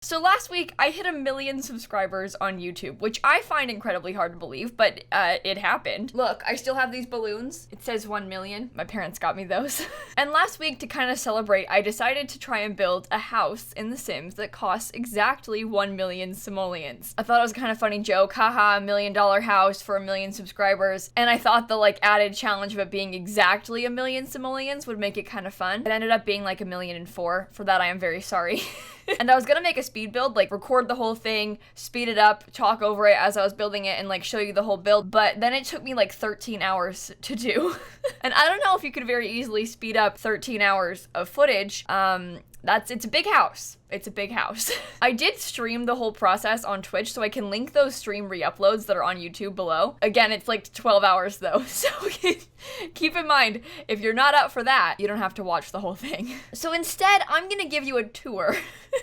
So last week, I hit 1 million subscribers on YouTube, which I find incredibly hard to believe, but it happened. Look, I still have these balloons. It says 1 million. My parents got me those. And last week, to kind of celebrate, I decided to try and build a house in The Sims that costs exactly 1 million simoleons. I thought it was a kind of funny joke, haha, $1 million house for 1 million subscribers, and I thought the added challenge of it being exactly 1 million simoleons would make it kind of fun. It ended up being like 1,000,004. For that, I am very sorry. And I was gonna make a speed build, record the whole thing, speed it up, talk over it as I was building it, and show you the whole build, but then it took me 13 hours to do. And I don't know if you could very easily speed up 13 hours of footage. It's a big house. It's a big house. I did stream the whole process on Twitch, so I can link those stream re-uploads that are on YouTube below. Again, it's 12 hours though, so keep in mind, if you're not up for that, you don't have to watch the whole thing. So instead, I'm gonna give you a tour.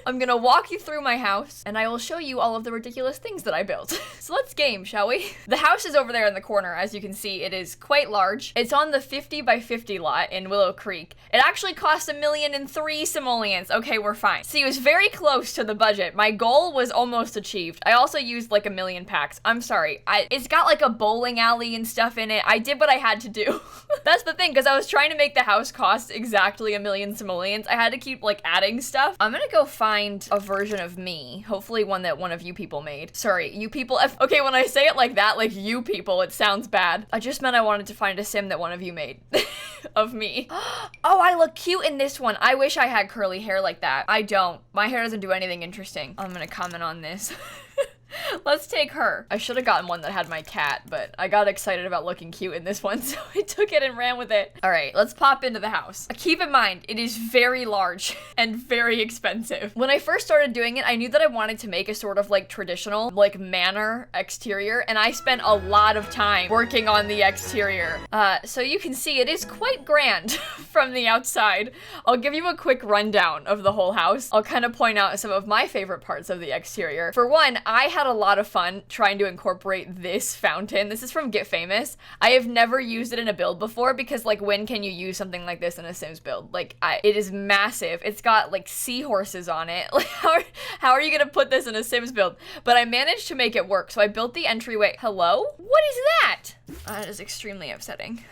I'm gonna walk you through my house, and I will show you all of the ridiculous things that I built. So let's game, shall we? The house is over there in the corner. As you can see, it is quite large. It's on the 50 by 50 lot in Willow Creek. It actually cost 1,000,003 simoleons. Okay, we're fine. See, it was very close to the budget. My goal was almost achieved. I also used 1 million packs. I'm sorry. It's got a bowling alley and stuff in it. I did what I had to do. That's the thing, because I was trying to make the house cost exactly 1 million simoleons. I had to keep adding stuff. I'm gonna go find a version of me. Hopefully one that one of you people made. Sorry, you people. Okay, when I say it like that, you people, it sounds bad. I just meant I wanted to find a sim that one of you made. Of me. Oh, I look cute in this one. I wish I had curly hair like that. I don't. My hair doesn't do anything interesting. I'm gonna comment on this. Let's take her. I should have gotten one that had my cat, but I got excited about looking cute in this one, so I took it and ran with it. All right, let's pop into the house. Keep in mind, it is very large and very expensive. When I first started doing it, I knew that I wanted to make a sort of traditional, manor exterior, and I spent a lot of time working on the exterior. So you can see it is quite grand from the outside. I'll give you a quick rundown of the whole house. I'll kind of point out some of my favorite parts of the exterior. For one, I had a lot of fun trying to incorporate this fountain. This is from Get Famous. I have never used it in a build before because when can you use something like this in a Sims build? It is massive. It's got seahorses on it. How are you gonna put this in a Sims build? But I managed to make it work. So I built the entryway. Hello? What is that? That is extremely upsetting.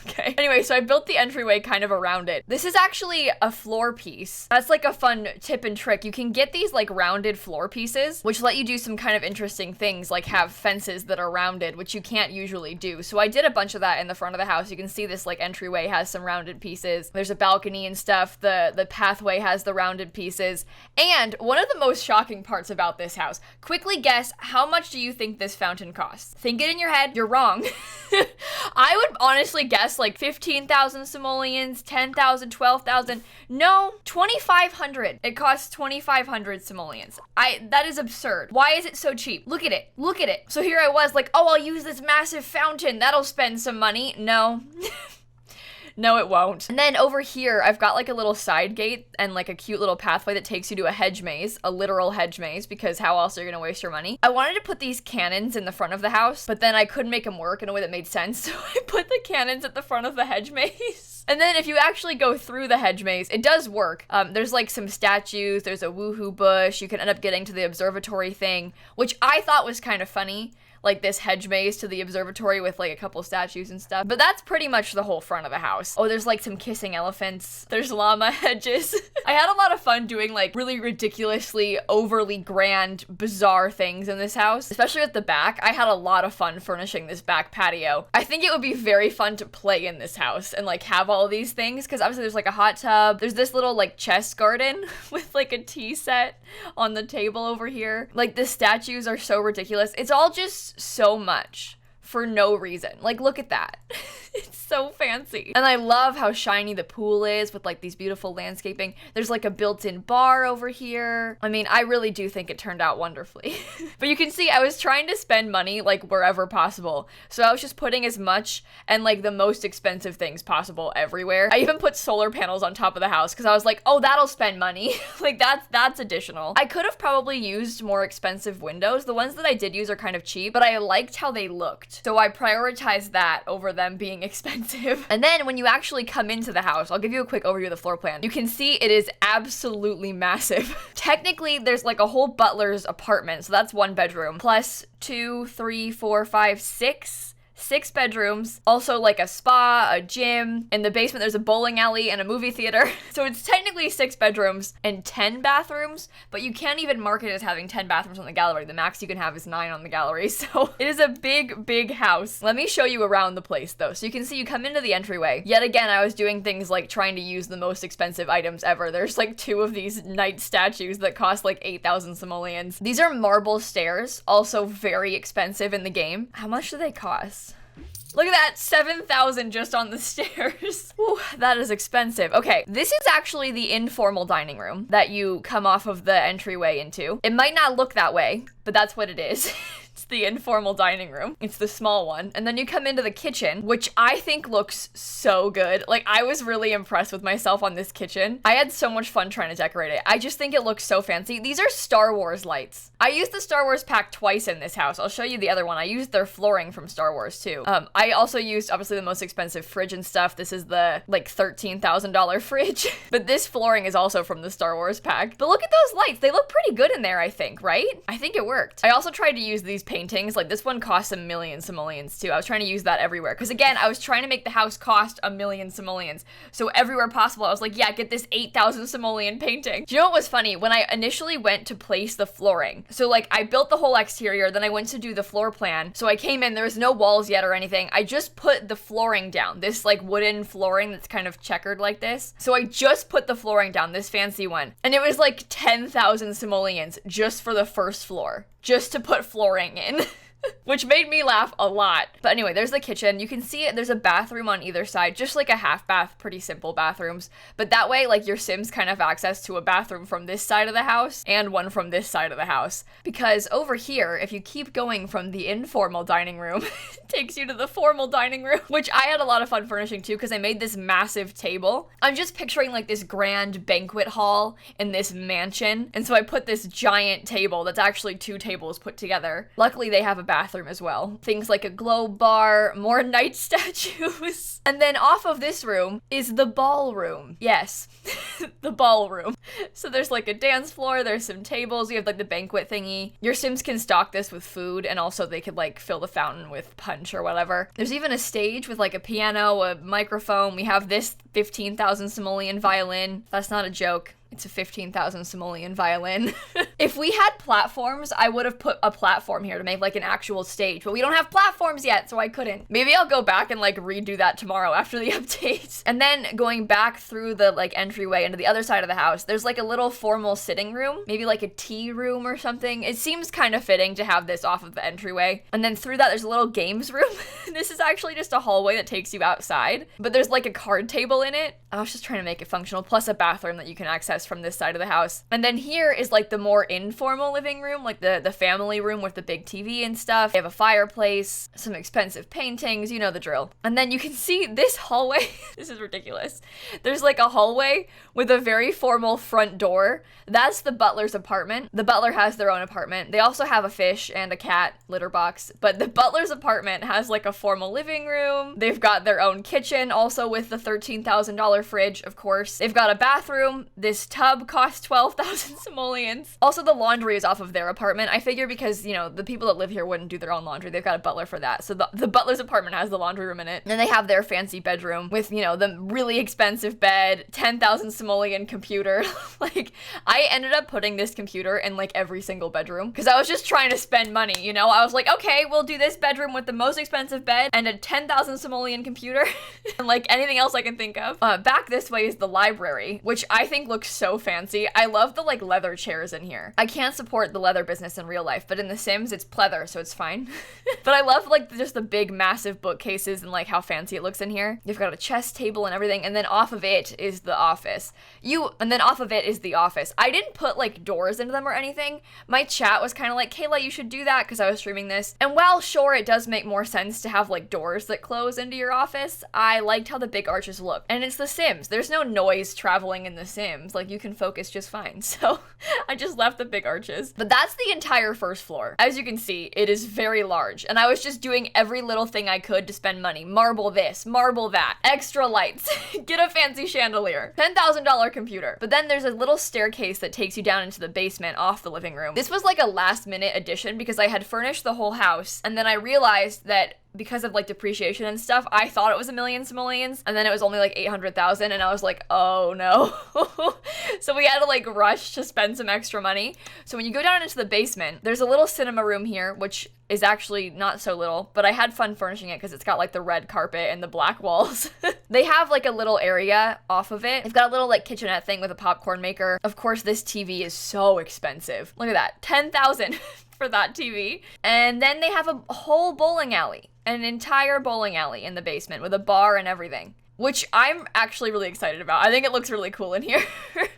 Okay. Anyway, so I built the entryway kind of around it. This is actually a floor piece. That's a fun tip and trick. You can get these rounded floor pieces, which let you do some kind of interesting things, have fences that are rounded, which you can't usually do. So I did a bunch of that in the front of the house. You can see this entryway has some rounded pieces. There's a balcony and stuff. The pathway has the rounded pieces. And one of the most shocking parts about this house, quickly guess, how much do you think this fountain costs? Think it in your head. You're wrong. I would honestly guess 15,000 simoleons, 10,000, 12,000. No, 2,500. It costs 2,500 simoleons. That is absurd. Why is it so cheap? Look at it. Look at it. So here I was oh, I'll use this massive fountain. That'll spend some money. No. No, it won't. And then over here, I've got a little side gate and a cute little pathway that takes you to a hedge maze, a literal hedge maze, because how else are you gonna waste your money? I wanted to put these cannons in the front of the house, but then I couldn't make them work in a way that made sense, so I put the cannons at the front of the hedge maze. And then if you actually go through the hedge maze, it does work. There's some statues, there's a woohoo bush, you can end up getting to the observatory thing, which I thought was kind of funny. This hedge maze to the observatory with a couple statues and stuff. But that's pretty much the whole front of the house. Oh, there's some kissing elephants. There's llama hedges. I had a lot of fun doing really ridiculously overly grand, bizarre things in this house. Especially at the back. I had a lot of fun furnishing this back patio. I think it would be very fun to play in this house and have all of these things. Because obviously there's a hot tub. There's this little chess garden with a tea set on the table over here. The statues are so ridiculous. It's all just so much for no reason. Look at that. It's so fancy. And I love how shiny the pool is with these beautiful landscaping. There's a built-in bar over here. I mean, I really do think it turned out wonderfully. But you can see I was trying to spend money wherever possible. So I was just putting as much and the most expensive things possible everywhere. I even put solar panels on top of the house because I was oh, that'll spend money. That's additional. I could have probably used more expensive windows. The ones that I did use are kind of cheap, but I liked how they looked. most. So I prioritize that over them being expensive. And then when you actually come into the house, I'll give you a quick overview of the floor plan. You can see it is absolutely massive. Technically, there's like a whole butler's apartment. So that's 1 bedroom plus 2, 3, 4, 5, 6 bedrooms, also like a spa, a gym. In the basement, there's a bowling alley and a movie theater. So it's technically 6 bedrooms and 10 bathrooms, but you can't even mark it as having 10 bathrooms on the gallery. The max you can have is 9 on the gallery. So it is a big, big house. Let me show you around the place though. So you can see you come into the entryway. Yet again, I was doing things like trying to use the most expensive items ever. There's like 2 of these knight statues that cost like 8,000 simoleons. These are marble stairs, also very expensive in the game. How much do they cost? Look at that, 7,000 just on the stairs. Ooh, that is expensive. Okay, this is actually the informal dining room that you come off of the entryway into. It might not look that way, but that's what it is. It's the informal dining room. It's the small one. And then you come into the kitchen, which I think looks so good. Like, I was really impressed with myself on this kitchen. I had so much fun trying to decorate it. I just think it looks so fancy. These are Star Wars lights. I used the Star Wars pack twice in this house. I'll show you the other one. I used their flooring from Star Wars too. I also used obviously the most expensive fridge and stuff. This is the like $13,000 fridge. But this flooring is also from the Star Wars pack. But look at those lights. They look pretty good in there, I think, right? I think it worked. I also tried to use these paintings. Like this one costs 1 million simoleons too. I was trying to use that everywhere. Because again, I was trying to make the house cost 1 million simoleons. So everywhere possible, I was like, yeah, get this 8,000 simoleon painting. Do you know what was funny? When I initially went to place the flooring, so like I built the whole exterior, then I went to do the floor plan. So I came in, there was no walls yet or anything. I just put the flooring down, this like wooden flooring that's kind of checkered like this. So I just put the flooring down, this fancy one. And it was like 10,000 simoleons just for the first floor, just to put flooring in. Which made me laugh a lot. But anyway, there's the kitchen. You can see it. There's a bathroom on either side, just like a half bath, pretty simple bathrooms. But that way, like your Sims kind of have access to a bathroom from this side of the house and one from this side of the house. Because over here, if you keep going from the informal dining room, it takes you to the formal dining room, which I had a lot of fun furnishing too, because I made this massive table. I'm just picturing like this grand banquet hall in this mansion. And so I put this giant table that's actually 2 tables put together. Luckily, they have a bathroom as well. Things like a globe bar, more knight statues. And then off of this room is the ballroom. Yes, the ballroom. So there's like a dance floor, there's some tables, you have like the banquet thingy. Your Sims can stock this with food, and also they could like fill the fountain with punch or whatever. There's even a stage with like a piano, a microphone. We have this 15,000 simoleon violin. That's not a joke. It's a 15,000 simoleon violin. If we had platforms, I would have put a platform here to make like an actual stage, but we don't have platforms yet, so I couldn't. Maybe I'll go back and like redo that tomorrow after the update. And then going back through the like entryway into the other side of the house, there's like a little formal sitting room, maybe like a tea room or something. It seems kind of fitting to have this off of the entryway. And then through that, there's a little games room. This is actually just a hallway that takes you outside, but there's like a card table in it. I was just trying to make it functional, plus a bathroom that you can access from this side of the house. And then here is like the more informal living room, like the family room with the big TV and stuff. They have a fireplace, some expensive paintings, you know the drill. And then you can see this hallway. This is ridiculous. There's like a hallway with a very formal front door. That's the butler's apartment. The butler has their own apartment. They also have a fish and a cat litter box, but the butler's apartment has like a formal living room. They've got their own kitchen, also with the $13,000 fridge, of course. They've got a bathroom. This tub costs 12,000 simoleons. Also, the laundry is off of their apartment. I figure because, you know, the people that live here wouldn't do their own laundry. They've got a butler for that. So the butler's apartment has the laundry room in it. And then they have their fancy bedroom with, you know, the really expensive bed, 10,000 simoleon computer. Like, I ended up putting this computer in like every single bedroom because I was just trying to spend money, you know? I was like, okay, we'll do this bedroom with the most expensive bed and a 10,000 simoleon computer and like anything else I can think of. Back this way is the library, which I think looks so fancy. I love the like leather chairs in here. I can't support the leather business in real life, but in The Sims it's pleather, so it's fine. But I love like just the big massive bookcases and like how fancy it looks in here. You've got a chess table and everything, and then off of it is the office. And then off of it is the office. I didn't put like doors into them or anything. My chat was kind of like, Kayla, you should do that because I was streaming this. And while sure, it does make more sense to have like doors that close into your office, I liked how the big arches look. And it's the same Sims. There's no noise traveling in The Sims. Like, you can focus just fine. So I just left the big arches. But that's the entire first floor. As you can see, it is very large. And I was just doing every little thing I could to spend money. Marble this, marble that, extra lights, get a fancy chandelier, $10,000 computer. But then there's a little staircase that takes you down into the basement off the living room. This was like a last minute addition because I had furnished the whole house, and then I realized that because of like depreciation and stuff, I thought it was $1 million simoleons, and then it was only like 800,000, and I was like, oh no. So we had to like rush to spend some extra money. So when you go down into the basement, there's a little cinema room here, which is actually not so little, but I had fun furnishing it because it's got like the red carpet and the black walls. They have like a little area off of it. They've got a little like kitchenette thing with a popcorn maker. Of course, this TV is so expensive. Look at that, 10,000 for that TV. And then they have a whole bowling alley, an entire bowling alley in the basement with a bar and everything, which I'm actually really excited about. I think it looks really cool in here.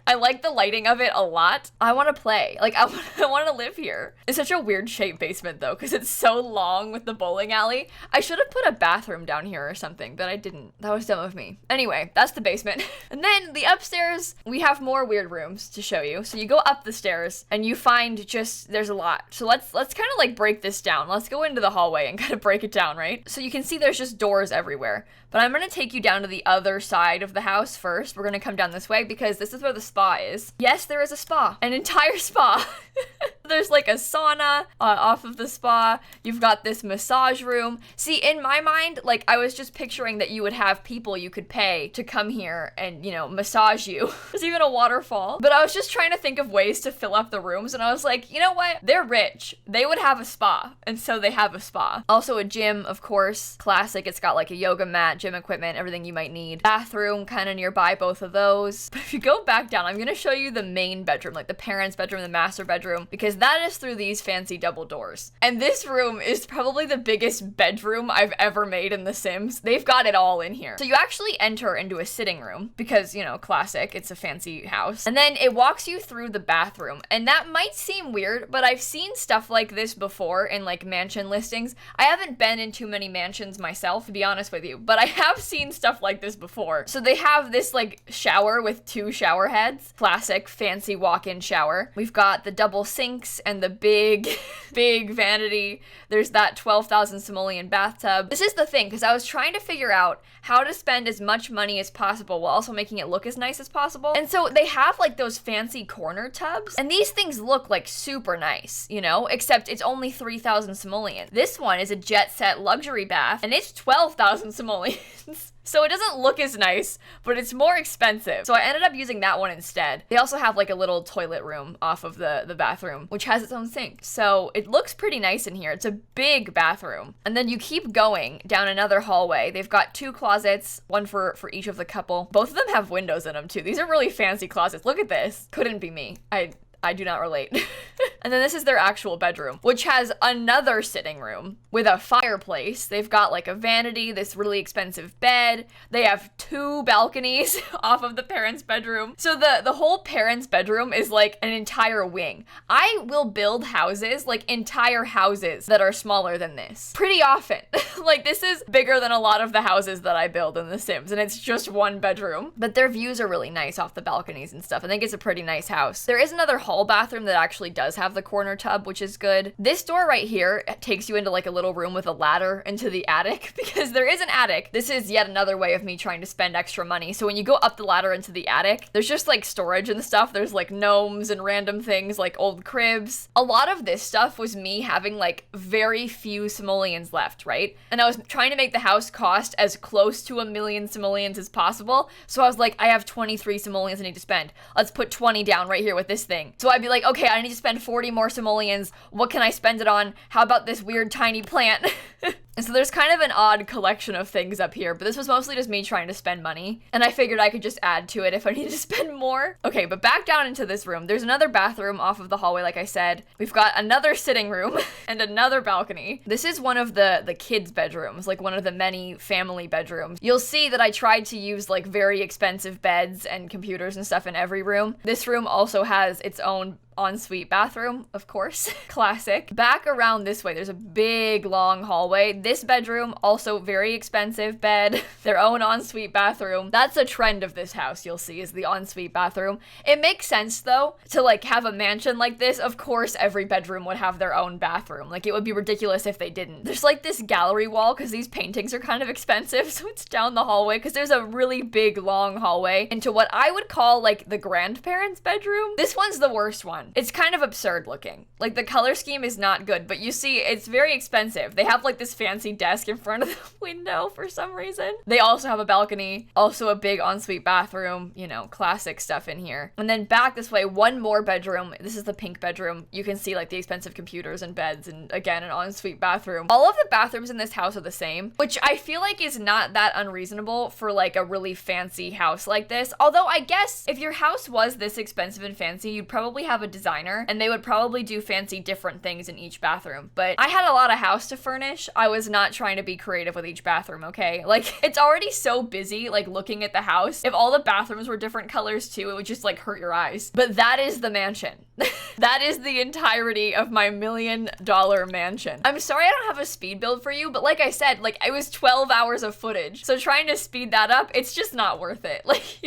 I like the lighting of it a lot. I want to play. Like, I want to live here. It's such a weird shaped basement though, because it's so long with the bowling alley. I should have put a bathroom down here or something, but I didn't. That was dumb of me. Anyway, that's the basement. And then the upstairs, we have more weird rooms to show you. So you go up the stairs and you find just, there's a lot. So let's kind of like break this down. Let's go into the hallway and kind of break it down, right? So you can see there's just doors everywhere. But I'm going to take you down to the other side of the house first. We're going to come down this way because this is where the spa is. Yes, there is a spa. An entire spa. There's like a sauna off of the spa. You've got this massage room. See, in my mind, like I was just picturing that you would have people you could pay to come here and, you know, massage you. There's even a waterfall. But I was just trying to think of ways to fill up the rooms. And I was like, you know what? They're rich. They would have a spa. And so they have a spa. Also a gym, of course. Classic. It's got like a yoga mat, gym equipment, everything you might need. Bathroom kind of nearby both of those. But if you go back down, I'm going to show you the main bedroom, like the parents' bedroom, the master bedroom, because that is through these fancy double doors. And this room is probably the biggest bedroom I've ever made in The Sims. They've got it all in here. So you actually enter into a sitting room because, you know, classic, it's a fancy house. And then it walks you through the bathroom. And that might seem weird, but I've seen stuff like this before in like mansion listings. I haven't been in too many mansions myself, to be honest with you, but I have seen stuff like this before. So they have this like shower with 2 shower heads. Classic, fancy walk-in shower. We've got the double sinks and the big, big vanity. There's that 12,000 simoleon bathtub. This is the thing, because I was trying to figure out how to spend as much money as possible while also making it look as nice as possible. And so they have like those fancy corner tubs, and these things look like super nice, you know, except it's only 3,000 simoleon. This one is a jet set luxury bath, and it's 12,000 simoleons. So it doesn't look as nice, but it's more expensive. So I ended up using that one instead. They also have like a little toilet room off of the bathroom, which has its own sink. So it looks pretty nice in here. It's a big bathroom. And then you keep going down another hallway. They've got 2 closets, one for each of the couple. Both of them have windows in them too. These are really fancy closets. Look at this. Couldn't be me. I do not relate. And then this is their actual bedroom, which has another sitting room with a fireplace. They've got like a vanity, this really expensive bed. They have 2 balconies off of the parents' bedroom. So the whole parents' bedroom is like an entire wing. I will build houses, like entire houses that are smaller than this pretty often. Like this is bigger than a lot of the houses that I build in The Sims, and it's just 1 bedroom. But their views are really nice off the balconies and stuff. I think it's a pretty nice house. There is another hall bathroom that actually does have the corner tub, which is good. This door right here takes you into like a little room with a ladder into the attic because there is an attic. This is yet another way of me trying to spend extra money. So when you go up the ladder into the attic, there's just like storage and stuff. There's like gnomes and random things like old cribs. A lot of this stuff was me having like very few simoleons left, right? And I was trying to make the house cost as close to 1 million simoleons as possible. So I was like, I have 23 simoleons I need to spend. Let's put 20 down right here with this thing. So I'd be like, okay, I need to spend 40 more simoleons. What can I spend it on? How about this weird tiny plant? And so there's kind of an odd collection of things up here, but this was mostly just me trying to spend money, and I figured I could just add to it if I needed to spend more. Okay, but back down into this room. There's another bathroom off of the hallway, like I said. We've got another sitting room and another balcony. This is one of the kids' bedrooms, like one of the many family bedrooms. You'll see that I tried to use like very expensive beds and computers and stuff in every room. This room also has its own ensuite bathroom, of course. Classic. Back around this way, there's a big long hallway. This bedroom, also very expensive bed, their own ensuite bathroom. That's a trend of this house, you'll see, is the ensuite bathroom. It makes sense though to like have a mansion like this. Of course, every bedroom would have their own bathroom. Like it would be ridiculous if they didn't. There's like this gallery wall because these paintings are kind of expensive. So it's down the hallway because there's a really big long hallway into what I would call like the grandparents' bedroom. This one's the worst one. It's kind of absurd looking. Like the color scheme is not good, but you see it's very expensive. They have like this fancy desk in front of the window for some reason. They also have a balcony, also a big ensuite bathroom, you know, classic stuff in here. And then back this way, one more bedroom. This is the pink bedroom. You can see like the expensive computers and beds and again, an ensuite bathroom. All of the bathrooms in this house are the same, which I feel like is not that unreasonable for like a really fancy house like this. Although I guess if your house was this expensive and fancy, you'd probably have a designer and they would probably do fancy different things in each bathroom. But I had a lot of house to furnish. I was not trying to be creative with each bathroom, okay? Like it's already so busy like looking at the house. If all the bathrooms were different colors too, it would just like hurt your eyes. But that is the mansion. That is the entirety of my $1 million mansion. I'm sorry I don't have a speed build for you, but like I said, like it was 12 hours of footage. So trying to speed that up, it's just not worth it. Like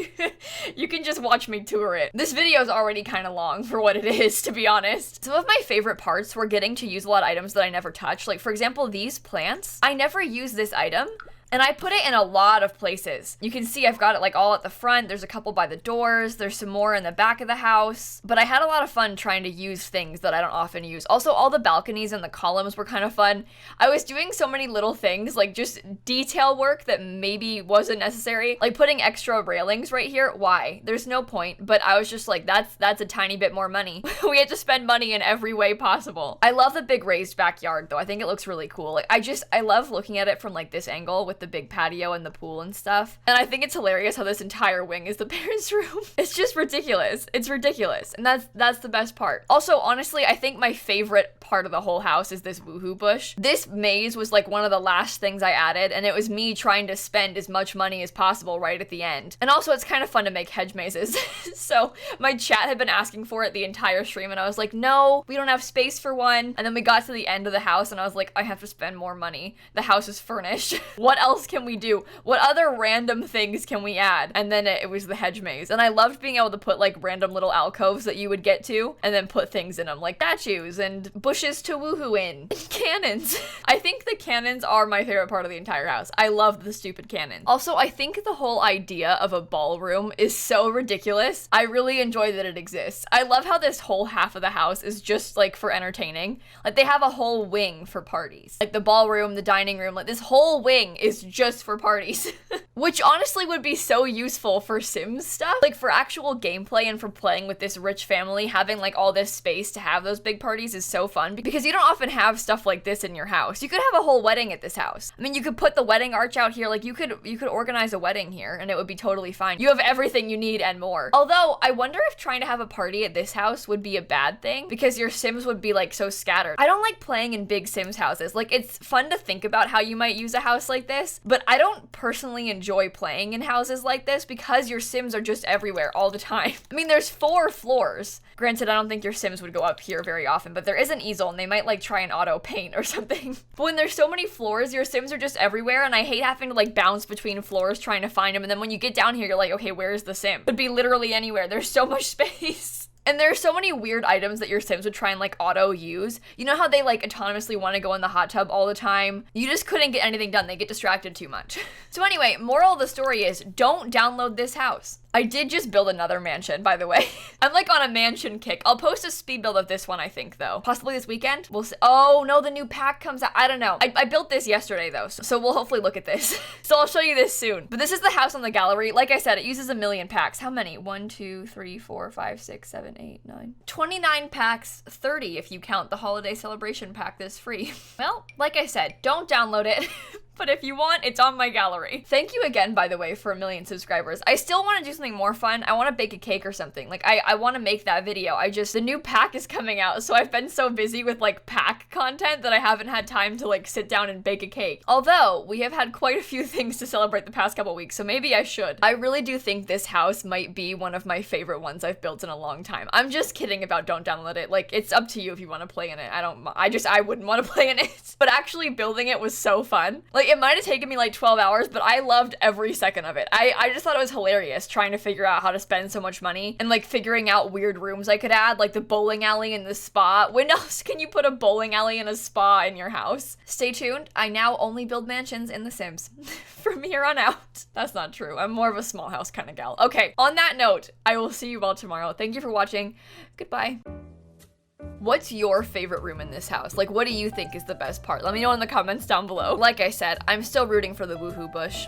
you can just watch me tour it. This video is already kind of long for what it is, to be honest. Some of my favorite parts were getting to use a lot of items that I never touched. Like for example, these plants. I never use this item. And I put it in a lot of places. You can see I've got it like all at the front. There's a couple by the doors. There's some more in the back of the house. But I had a lot of fun trying to use things that I don't often use. Also, all the balconies and the columns were kind of fun. I was doing so many little things, like just detail work that maybe wasn't necessary. Like putting extra railings right here. Why? There's no point. But I was just like, that's a tiny bit more money. We had to spend money in every way possible. I love the big raised backyard though. I think it looks really cool. Like I love looking at it from like this angle with the big patio and the pool and stuff. And I think it's hilarious how this entire wing is the parents' room. It's just ridiculous. It's ridiculous. And that's the best part. Also, honestly, I think my favorite part of the whole house is this woohoo bush. This maze was like one of the last things I added, and it was me trying to spend as much money as possible right at the end. And also, it's kind of fun to make hedge mazes. So my chat had been asking for it the entire stream, and I was like, no, we don't have space for one. And then we got to the end of the house, and I was like, I have to spend more money. The house is furnished. What else can we do? What other random things can we add? And then it was the hedge maze. And I loved being able to put like random little alcoves that you would get to and then put things in them like statues and bushes to woohoo in. Cannons. I think the cannons are my favorite part of the entire house. I love the stupid cannons. Also, I think the whole idea of a ballroom is so ridiculous. I really enjoy that it exists. I love how this whole half of the house is just like for entertaining. Like they have a whole wing for parties. Like the ballroom, the dining room, like this whole wing is just for parties. Which honestly would be so useful for Sims stuff. Like for actual gameplay and for playing with this rich family, having like all this space to have those big parties is so fun because you don't often have stuff like this in your house. You could have a whole wedding at this house. I mean, you could put the wedding arch out here. Like you could organize a wedding here and it would be totally fine. You have everything you need and more. Although I wonder if trying to have a party at this house would be a bad thing because your Sims would be like so scattered. I don't like playing in big Sims houses. Like it's fun to think about how you might use a house like this, but I don't personally enjoy playing in houses like this because your Sims are just everywhere all the time. I mean, there's 4 floors. Granted, I don't think your Sims would go up here very often, but there is an easel and they might like try and auto paint or something. But when there's so many floors, your Sims are just everywhere and I hate having to like bounce between floors trying to find them. And then when you get down here, you're like, okay, where's the Sim? It would be literally anywhere. There's so much space. And there are so many weird items that your Sims would try and like auto use. You know how they like autonomously want to go in the hot tub all the time? You just couldn't get anything done. They get distracted too much. So anyway, moral of the story is don't download this house. I did just build another mansion, by the way. I'm like on a mansion kick. I'll post a speed build of this one, I think, though. Possibly this weekend? We'll see. Oh, no, the new pack comes out. I don't know. I built this yesterday, though, so we'll hopefully look at this. So I'll show you this soon. But this is the house on the gallery. Like I said, it uses 1 million packs. How many? 1, 2, 3, 4, 5, 6, 7, 8, 9. 29 packs, 30 if you count the holiday celebration pack that's free. Well, like I said, don't download it. But if you want, it's on my gallery. Thank you again, by the way, for 1 million subscribers. I still want to do something more fun. I want to bake a cake or something. Like, I want to make that video. The new pack is coming out, so I've been so busy with, like, pack content that I haven't had time to, like, sit down and bake a cake. Although, we have had quite a few things to celebrate the past couple weeks, so maybe I should. I really do think this house might be one of my favorite ones I've built in a long time. I'm just kidding about don't download it. Like, it's up to you if you want to play in it. I wouldn't want to play in it. But actually building it was so fun. Like, it might have taken me like 12 hours, but I loved every second of it. I just thought it was hilarious trying to figure out how to spend so much money and like figuring out weird rooms I could add, like the bowling alley and the spa. When else can you put a bowling alley and a spa in your house? Stay tuned. I now only build mansions in The Sims from here on out. That's not true. I'm more of a small house kind of gal. Okay, on that note, I will see you all tomorrow. Thank you for watching. Goodbye. What's your favorite room in this house? Like, what do you think is the best part? Let me know in the comments down below. Like I said, I'm still rooting for the woohoo bush.